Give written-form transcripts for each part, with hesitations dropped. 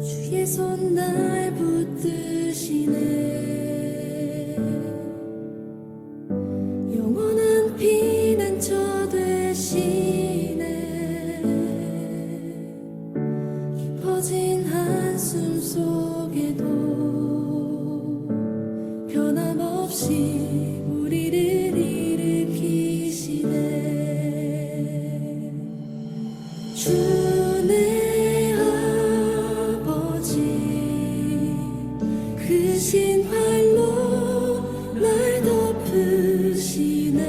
주의 손 날 붙드시네. 영원한 피난처 되시네. 깊어진 한숨 속에도 변함없이 우리를 일으키시네. 주내 아버지 그 신발로 날 덮으시네.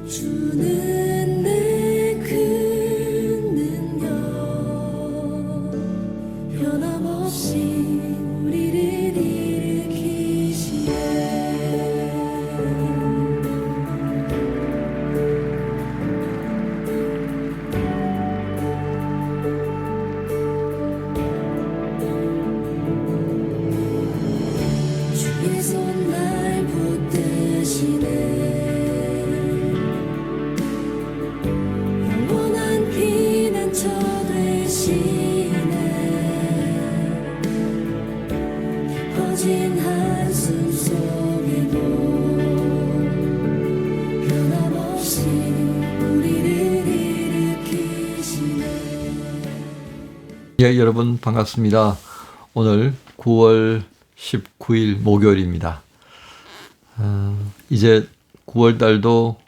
주는 내 큰 능력 변함없이 우리를 일으키시네. 주의 손 날 붙드시네. 영원한 피난처 되시네. 깊어진 한숨 속에도 변함없이 우리를 일으키시네. 예, 여러분 반갑습니다. 오늘 9월 19일 목요일입니다. 이제 9월 달도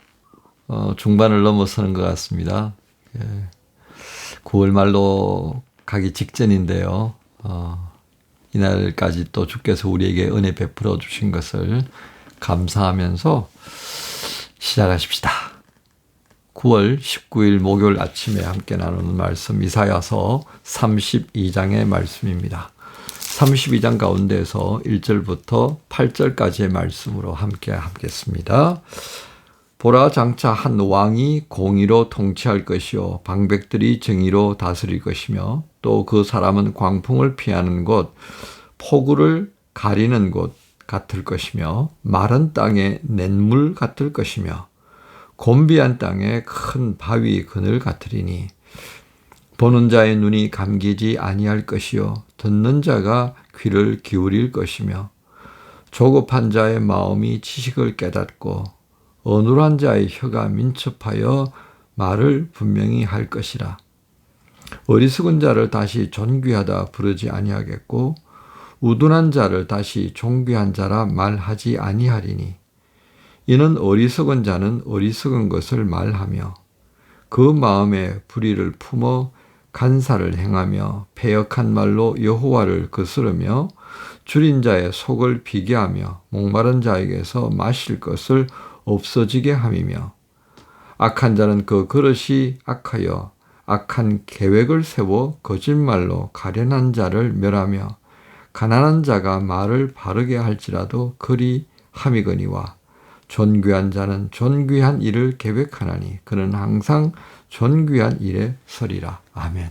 중반을 넘어서는 것 같습니다. 9월 말로 가기 직전인데요. 이날까지 또 주께서 우리에게 은혜 베풀어 주신 것을 감사하면서 시작하십시다. 9월 19일 목요일 아침에 함께 나누는 말씀 이사야서 32장의 말씀입니다. 32장 가운데에서 1절부터 8절까지의 말씀으로 함께 하겠습니다. 보라, 장차 한 왕이 공의로 통치할 것이요 방백들이 정의로 다스릴 것이며 또 그 사람은 광풍을 피하는 곳, 폭우를 가리는 곳 같을 것이며 마른 땅에 냇물 같을 것이며 곤비한 땅에 큰 바위 그늘 같으리니 보는 자의 눈이 감기지 아니할 것이요 듣는 자가 귀를 기울일 것이며 조급한 자의 마음이 지식을 깨닫고 어눌한 자의 혀가 민첩하여 말을 분명히 할 것이라. 어리석은 자를 다시 존귀하다 부르지 아니하겠고 우둔한 자를 다시 존귀한 자라 말하지 아니하리니 이는 어리석은 자는 어리석은 것을 말하며 그 마음에 불의를 품어 간사를 행하며 패역한 말로 여호와를 거스르며 줄인 자의 속을 비게하며 목마른 자에게서 마실 것을 없어지게 함이며 악한 자는 그 그릇이 악하여 악한 계획을 세워 거짓말로 가련한 자를 멸하며 가난한 자가 말을 바르게 할지라도 그리 함이거니와 존귀한 자는 존귀한 일을 계획하나니 그는 항상 존귀한 일에 서리라. 아멘.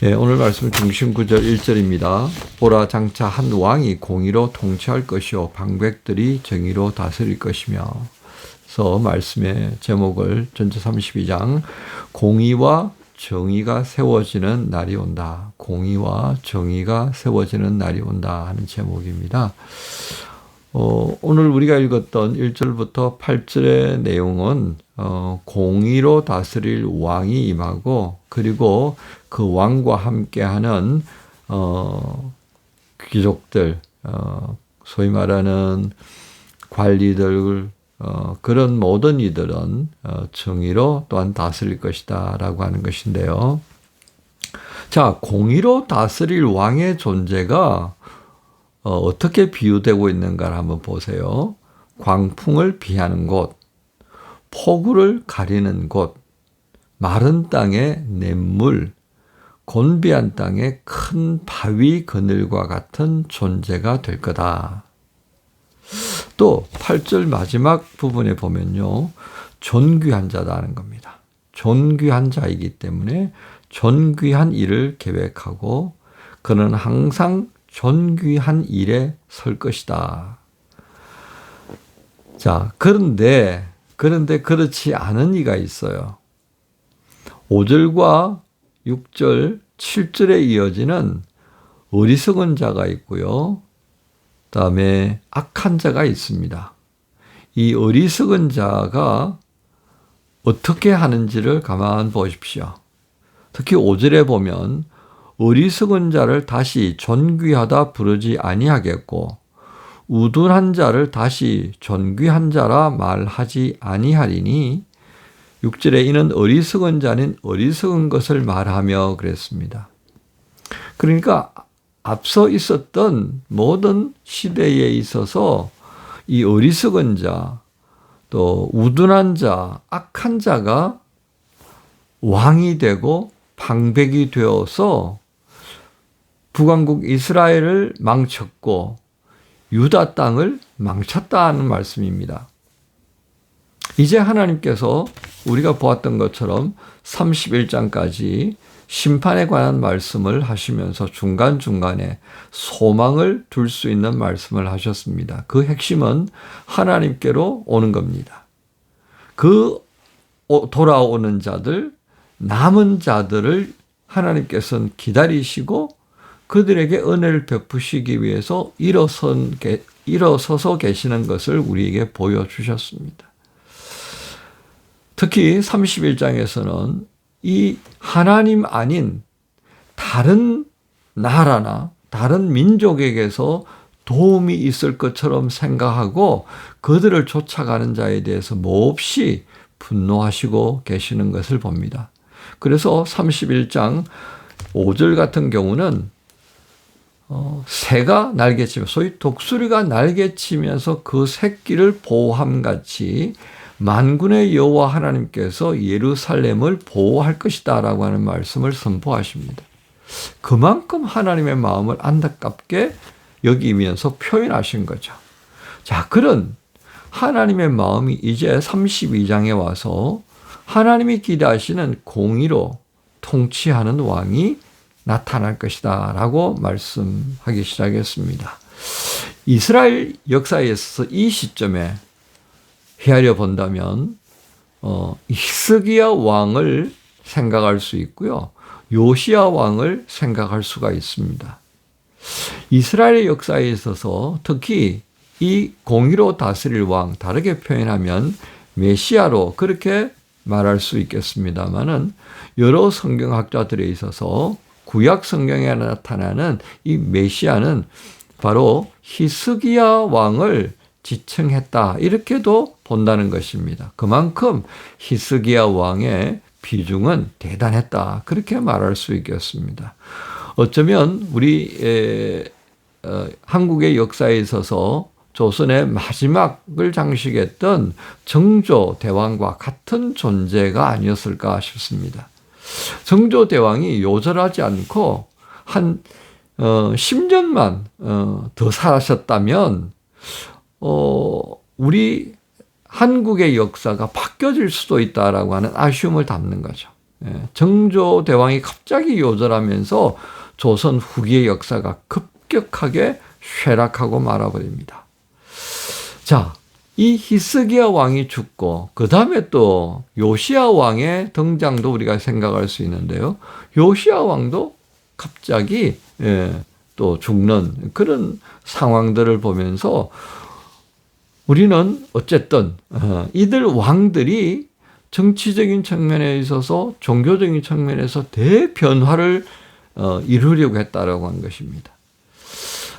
네, 오늘 말씀 중심 구절 1절입니다. 보라, 장차 한 왕이 공의로 통치할 것이요 방백들이 정의로 다스릴 것이며. 그래서 말씀의 제목을 전체 32장 공의와 정의가 세워지는 날이 온다. 공의와 정의가 세워지는 날이 온다 하는 제목입니다. 오늘 우리가 읽었던 1절부터 8절의 내용은 공의로 다스릴 왕이 임하고 그리고 그 왕과 함께하는 귀족들, 소위 말하는 관리들, 그런 모든 이들은 정의로 또한 다스릴 것이다 라고 하는 것인데요. 자, 공의로 다스릴 왕의 존재가 어떻게 비유되고 있는가를 한번 보세요. 광풍을 피하는 곳, 폭우를 가리는 곳, 마른 땅에 냇물, 곤비한 땅에 큰 바위 그늘과 같은 존재가 될 거다. 또 8절 마지막 부분에 보면요. 존귀한 자다는 겁니다. 존귀한 자이기 때문에 존귀한 일을 계획하고 그는 항상 존귀한 일에 설 것이다. 자, 그런데 그렇지 않은 이가 있어요. 5절과 6절, 7절에 이어지는 어리석은 자가 있고요. 그다음에 악한 자가 있습니다. 이 어리석은 자가 어떻게 하는지를 가만 보십시오. 특히 5절에 보면 어리석은 자를 다시 존귀하다 부르지 아니하겠고 우둔한 자를 다시 존귀한 자라 말하지 아니하리니 6절에 이는 어리석은 자는 어리석은 것을 말하며 그랬습니다. 그러니까 앞서 있었던 모든 시대에 있어서 이 어리석은 자, 또 우둔한 자, 악한 자가 왕이 되고 방백이 되어서 북왕국 이스라엘을 망쳤고 유다 땅을 망쳤다는 말씀입니다. 이제 하나님께서 우리가 보았던 것처럼 31장까지 심판에 관한 말씀을 하시면서 중간중간에 소망을 둘 수 있는 말씀을 하셨습니다. 그 핵심은 하나님께로 오는 겁니다. 그 돌아오는 자들, 남은 자들을 하나님께서는 기다리시고 그들에게 은혜를 베푸시기 위해서 일어서서 계시는 것을 우리에게 보여주셨습니다. 특히 31장에서는 이 하나님 아닌 다른 나라나 다른 민족에게서 도움이 있을 것처럼 생각하고 그들을 쫓아가는 자에 대해서 몹시 분노하시고 계시는 것을 봅니다. 그래서 31장 5절 같은 경우는 새가 날개치며 소위 독수리가 날개치면서 그 새끼를 보호함같이 만군의 여호와 하나님께서 예루살렘을 보호할 것이다 라고 하는 말씀을 선포하십니다. 그만큼 하나님의 마음을 안타깝게 여기면서 표현하신 거죠. 자, 그런 하나님의 마음이 이제 32장에 와서 하나님이 기대하시는 공의로 통치하는 왕이 나타날 것이다 라고 말씀하기 시작했습니다. 이스라엘 역사에 있어서 이 시점에 헤아려 본다면 히스기야 왕을 생각할 수 있고요. 요시야 왕을 생각할 수가 있습니다. 이스라엘의 역사에 있어서 특히 이 공의로 다스릴 왕, 다르게 표현하면 메시아로 그렇게 말할 수 있겠습니다만은 여러 성경학자들에 있어서 구약 성경에 나타나는 이 메시아는 바로 히스기야 왕을 지칭했다. 이렇게도 본다는 것입니다. 그만큼 히스기야 왕의 비중은 대단했다. 그렇게 말할 수 있겠습니다. 어쩌면 우리 한국의 역사에 있어서 조선의 마지막을 장식했던 정조대왕과 같은 존재가 아니었을까 싶습니다. 정조대왕이 요절하지 않고 한 10년만 더 사셨다면 우리 한국의 역사가 바뀌어질 수도 있다라고 하는 아쉬움을 담는 거죠. 정조대왕이 갑자기 요절하면서 조선 후기의 역사가 급격하게 쇠락하고 말아버립니다. 자, 이 히스기야 왕이 죽고 그 다음에 또 요시야 왕의 등장도 우리가 생각할 수 있는데요. 요시야 왕도 갑자기 또 죽는 그런 상황들을 보면서 우리는 어쨌든 이들 왕들이 정치적인 측면에 있어서 종교적인 측면에서 대변화를 이루려고 했다라고 하는 것입니다.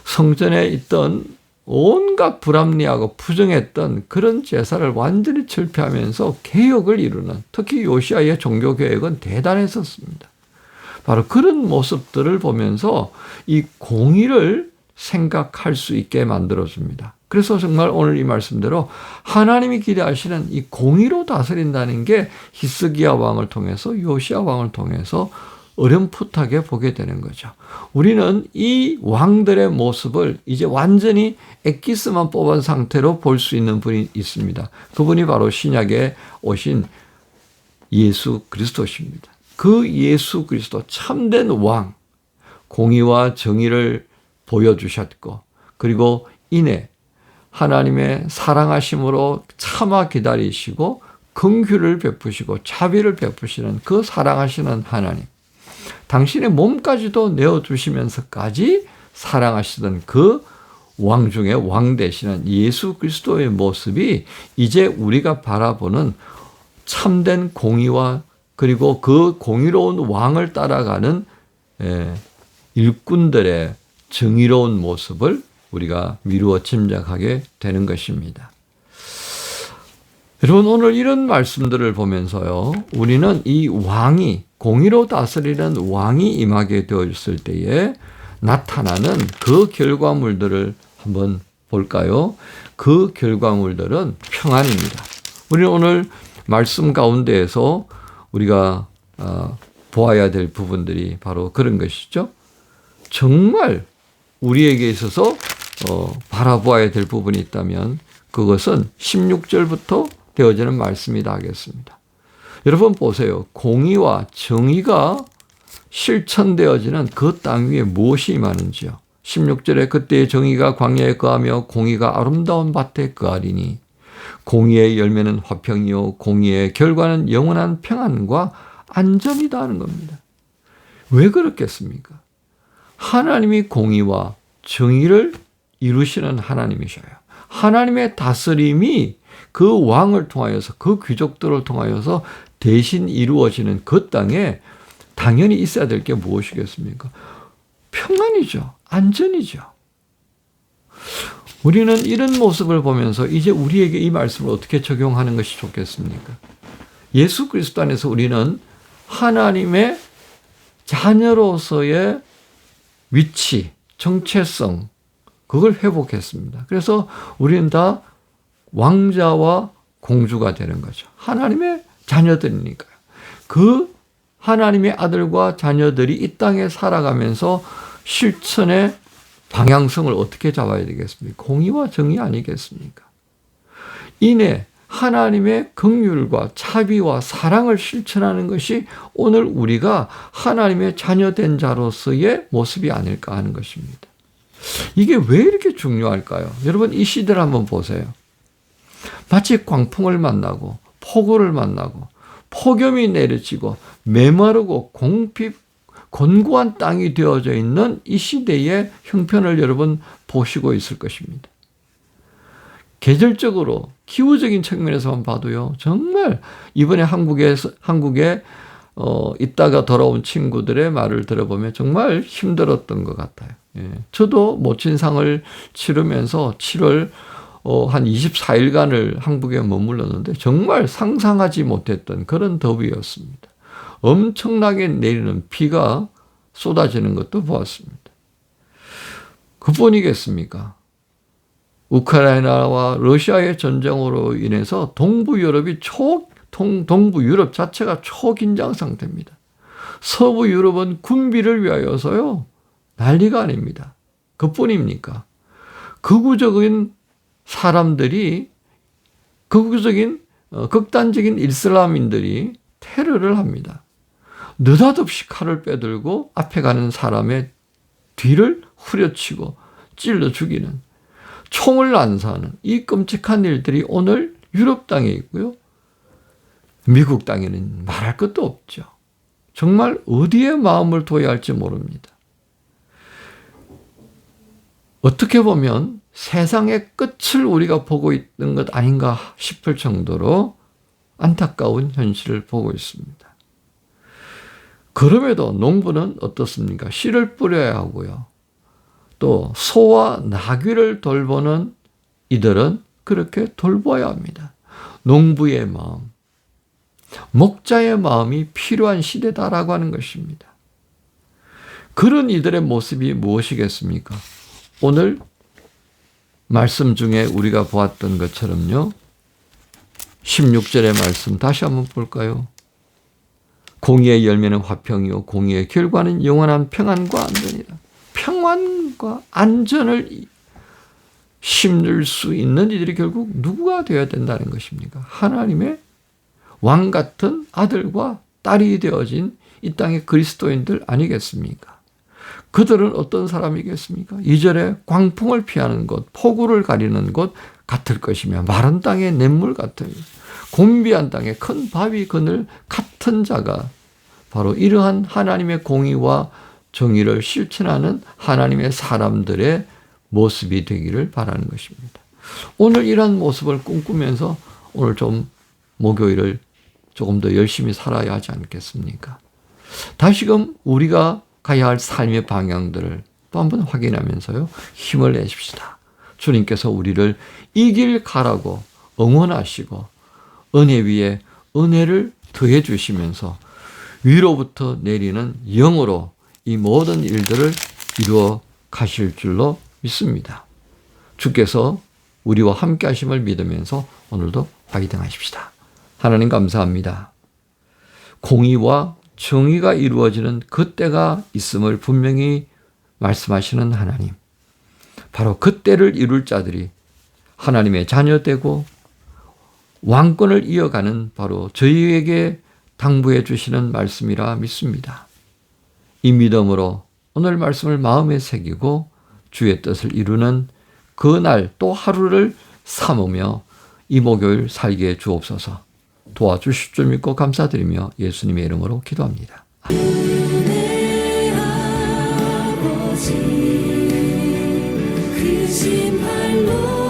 성전에 있던 온갖 불합리하고 부정했던 그런 제사를 완전히 철폐하면서 개혁을 이루는, 특히 요시아의 종교개혁은 대단했었습니다. 바로 그런 모습들을 보면서 이 공의를 생각할 수 있게 만들어줍니다. 그래서 정말 오늘 이 말씀대로 하나님이 기대하시는 이 공의로 다스린다는 게 히스기야 왕을 통해서 요시야 왕을 통해서 어렴풋하게 보게 되는 거죠. 우리는 이 왕들의 모습을 이제 완전히 엑기스만 뽑은 상태로 볼 수 있는 분이 있습니다. 그분이 바로 신약에 오신 예수 그리스도십니다. 그 예수 그리스도 참된 왕, 공의와 정의를 보여주셨고 그리고 이내 하나님의 사랑하심으로 참아 기다리시고 긍휼을 베푸시고 자비를 베푸시는 그 사랑하시는 하나님. 당신의 몸까지도 내어주시면서까지 사랑하시던 그 왕 중에 왕 되시는 예수 그리스도의 모습이 이제 우리가 바라보는 참된 공의와 그리고 그 공의로운 왕을 따라가는 일꾼들의 정의로운 모습을 우리가 미루어 짐작하게 되는 것입니다. 여러분, 오늘 이런 말씀들을 보면서요, 우리는 이 왕이, 공의로 다스리는 왕이 임하게 되었을 때에 나타나는 그 결과물들을 한번 볼까요? 그 결과물들은 평안입니다. 우리는 오늘 말씀 가운데에서 우리가 보아야 될 부분들이 바로 그런 것이죠. 정말 우리에게 있어서 바라보아야 될 부분이 있다면 그것은 16절부터 되어지는 말씀이다 하겠습니다. 여러분 보세요. 공의와 정의가 실천되어지는 그 땅 위에 무엇이 임하는지요. 16절에 그때의 정의가 광야에 거하며 공의가 아름다운 밭에 거하리니 공의의 열매는 화평이요 공의의 결과는 영원한 평안과 안전이다 하는 겁니다. 왜 그렇겠습니까? 하나님이 공의와 정의를 이루시는 하나님이셔요. 하나님의 다스림이 그 왕을 통하여서 그 귀족들을 통하여서 대신 이루어지는 그 땅에 당연히 있어야 될 게 무엇이겠습니까? 평안이죠. 안전이죠. 우리는 이런 모습을 보면서 이제 우리에게 이 말씀을 어떻게 적용하는 것이 좋겠습니까? 예수 그리스도 안에서 우리는 하나님의 자녀로서의 위치, 정체성, 그걸 회복했습니다. 그래서 우리는 다 왕자와 공주가 되는 거죠. 하나님의 자녀들이니까요. 그 하나님의 아들과 자녀들이 이 땅에 살아가면서 실천의 방향성을 어떻게 잡아야 되겠습니까? 공의와 정의 아니겠습니까? 이내 하나님의 긍휼과 자비와 사랑을 실천하는 것이 오늘 우리가 하나님의 자녀된 자로서의 모습이 아닐까 하는 것입니다. 이게 왜 이렇게 중요할까요? 여러분, 이 시대를 한번 보세요. 마치 광풍을 만나고 폭우를 만나고 폭염이 내려지고 메마르고 공핍 곤고한 땅이 되어져 있는 이 시대의 형편을 여러분 보시고 있을 것입니다. 계절적으로 기후적인 측면에서만 봐도요, 정말 이번에 한국에 있다가 돌아온 친구들의 말을 들어보면 정말 힘들었던 것 같아요. 예. 저도 모친상을 치르면서 7월 한 24일간을 한국에 머물렀는데 정말 상상하지 못했던 그런 더위였습니다. 엄청나게 내리는 비가 쏟아지는 것도 보았습니다. 그뿐이겠습니까? 우크라이나와 러시아의 전쟁으로 인해서 동부 유럽이 동부 유럽 자체가 초긴장 상태입니다. 서부 유럽은 군비를 위하여서요, 난리가 아닙니다. 그뿐입니까? 극단적인 이슬람인들이 테러를 합니다. 느닷없이 칼을 빼들고 앞에 가는 사람의 뒤를 후려치고 찔러 죽이는, 총을 난사하는 이 끔찍한 일들이 오늘 유럽 땅에 있고요. 미국 땅에는 말할 것도 없죠. 정말 어디에 마음을 둬야 할지 모릅니다. 어떻게 보면 세상의 끝을 우리가 보고 있는 것 아닌가 싶을 정도로 안타까운 현실을 보고 있습니다. 그럼에도 농부는 어떻습니까? 씨를 뿌려야 하고요. 또 소와 나귀를 돌보는 이들은 그렇게 돌봐야 합니다. 농부의 마음, 목자의 마음이 필요한 시대다라고 하는 것입니다. 그런 이들의 모습이 무엇이겠습니까? 오늘 말씀 중에 우리가 보았던 것처럼요. 16절의 말씀 다시 한번 볼까요? 공의의 열매는 화평이요 공의의 결과는 영원한 평안과 안전이다. 평안과 안전을 심을 수 있는 이들이 결국 누구가 되어야 된다는 것입니까? 하나님의 왕 같은 아들과 딸이 되어진 이 땅의 그리스도인들 아니겠습니까? 그들은 어떤 사람이겠습니까? 2절에 광풍을 피하는 곳, 폭우를 가리는 곳 같을 것이며 마른 땅의 냇물 같으며 곤비한 땅에 큰 바위 그늘 같은 자가 바로 이러한 하나님의 공의와 정의를 실천하는 하나님의 사람들의 모습이 되기를 바라는 것입니다. 오늘 이런 모습을 꿈꾸면서 오늘 좀 목요일을 조금 더 열심히 살아야 하지 않겠습니까? 다시금 우리가 가야 할 삶의 방향들을 또 한번 확인하면서요. 힘을 내십시다. 주님께서 우리를 이 길 가라고 응원하시고 은혜 위에 은혜를 더해 주시면서 위로부터 내리는 영으로 이 모든 일들을 이루어 가실 줄로 믿습니다. 주께서 우리와 함께 하심을 믿으면서 오늘도 화이팅 하십시다. 하나님 감사합니다. 공의와 정의가 이루어지는 그때가 있음을 분명히 말씀하시는 하나님. 바로 그때를 이룰 자들이 하나님의 자녀되고 왕권을 이어가는 바로 저희에게 당부해 주시는 말씀이라 믿습니다. 이 믿음으로 오늘 말씀을 마음에 새기고 주의 뜻을 이루는 그날 또 하루를 삼으며 이 목요일 살게 주옵소서. 도와주실 줄 믿고 감사드리며 예수님의 이름으로 기도합니다. 은혜 아버지 그 신발로